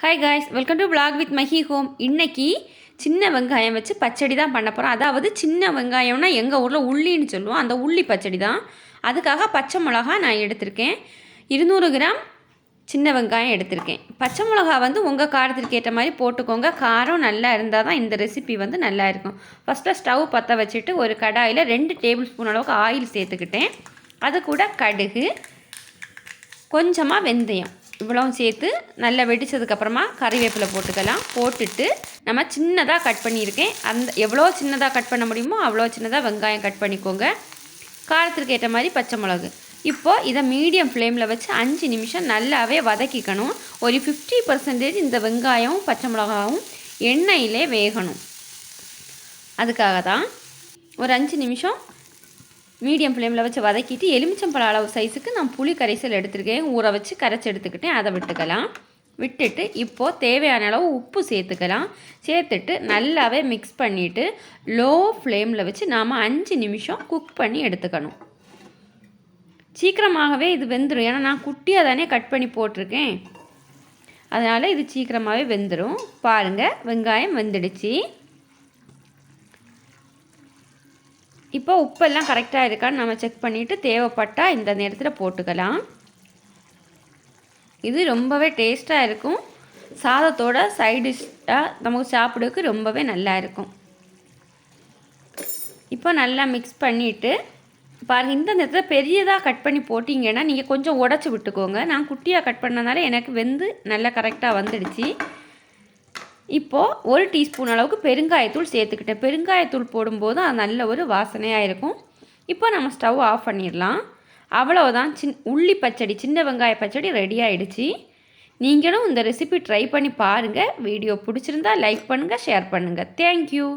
Hi guys, welcome to vlog with Mahi home. இன்றைக்கி சின்ன வெங்காயம் வச்சு பச்சடி தான் பண்ண போகிறோம். அதாவது சின்ன வெங்காயம்னா எங்கள் ஊரில் உள்ளின்னு சொல்லுவோம். அந்த உள்ளி பச்சடி தான். அதுக்காக பச்சை மிளகா நான் எடுத்திருக்கேன். 200 கிராம் சின்ன வெங்காயம் எடுத்திருக்கேன். பச்சை மிளகா உங்கள் காரத்திற்கு ஏற்ற மாதிரி போட்டுக்கோங்க. காரம் நல்லா இருந்தால் தான் இந்த ரெசிபி நல்லா இருக்கும். ஃபஸ்ட்டு ஸ்டவ் பற்ற வச்சுட்டு ஒரு கடாயில் 2 டேபிள் ஸ்பூன் அளவுக்கு ஆயில் சேர்த்துக்கிட்டேன். அது கூட கடுகு, கொஞ்சமாக வெந்தயம் இவ்வளவும் சேர்த்து நல்லா வெடித்ததுக்கப்புறமா கறிவேப்பிலை போட்டுக்கலாம். போட்டுட்டு நம்ம சின்னதாக கட் பண்ணியிருக்கேன். எவ்வளோ சின்னதாக கட் பண்ண முடியுமோ அவ்வளோ சின்னதாக வெங்காயம் கட் பண்ணிக்கோங்க. காரத்திற்கு ஏற்ற மாதிரி பச்சை மிளகு. இப்போது இதை மீடியம் ஃப்ளேமில் வச்சு 5 நிமிஷம் நல்லாவே வதக்கிக்கணும். ஒரு 50% இந்த வெங்காயமும் பச்சை மிளகாவும் எண்ணெயிலே வேகணும். அதுக்காக தான் ஒரு 5 நிமிஷம் மீடியம் ஃப்ளேமில் வச்சு வதக்கிட்டு எலுமிச்சம்பழ அளவு சைஸுக்கு நான் புளி கரைசல் எடுத்துருக்கேன். ஊற வச்சு கரைச்சி எடுத்துக்கிட்டேன். அதை விட்டுக்கலாம். விட்டுட்டு இப்போது தேவையான அளவு உப்பு சேர்த்துக்கலாம். சேர்த்துட்டு நல்லாவே மிக்ஸ் பண்ணிவிட்டு லோ ஃப்ளேமில் வச்சு நாம் 5 நிமிஷம் குக் பண்ணி எடுத்துக்கணும். சீக்கிரமாகவே இது வெந்துடும். ஏன்னா நான் குட்டியாக தானே கட் பண்ணி போட்டிருக்கேன். அதனால் இது சீக்கிரமாகவே வெந்துடும். பாருங்கள், வெங்காயம் வெந்துடுச்சு. இப்போ உப்பெல்லாம் கரெக்டாக இருக்கான்னு நம்ம செக் பண்ணிவிட்டு தேவைப்பட்டால் இந்த நேரத்தில் போட்டுக்கலாம். இது ரொம்பவே டேஸ்ட்டாக இருக்கும். சாதத்தோட சைட் டிஷ்ஷாக நமக்கு சாப்பிடுறதுக்கு ரொம்பவே நல்லா இருக்கும். இப்போ நல்லா மிக்ஸ் பண்ணிவிட்டு பாருங்கள், இந்த நேரத்தில் பெரியதாக கட் பண்ணி போட்டிங்கன்னா நீங்கள் கொஞ்சம் உடச்சி விட்டுக்கோங்க. நான் குட்டியாக கட் பண்ணனால எனக்கு நல்லா கரெக்டாக வந்துடுச்சு. இப்போது 1 டீஸ்பூன் அளவுக்கு பெருங்காயத்தூள் சேர்த்துக்கிட்டேன். பெருங்காயத்தூள் போடும்போது அது நல்ல ஒரு வாசனையாக இருக்கும். இப்போ நம்ம ஸ்டவ் ஆஃப் பண்ணிடலாம். அவ்வளோதான், உள்ளி பச்சடி, சின்ன வெங்காய பச்சடி ரெடி ஆகிடுச்சு. நீங்களும் இந்த ரெசிபி ட்ரை பண்ணி பாருங்கள். வீடியோ பிடிச்சிருந்தா லைக் பண்ணுங்கள், ஷேர் பண்ணுங்கள். தேங்க்யூ.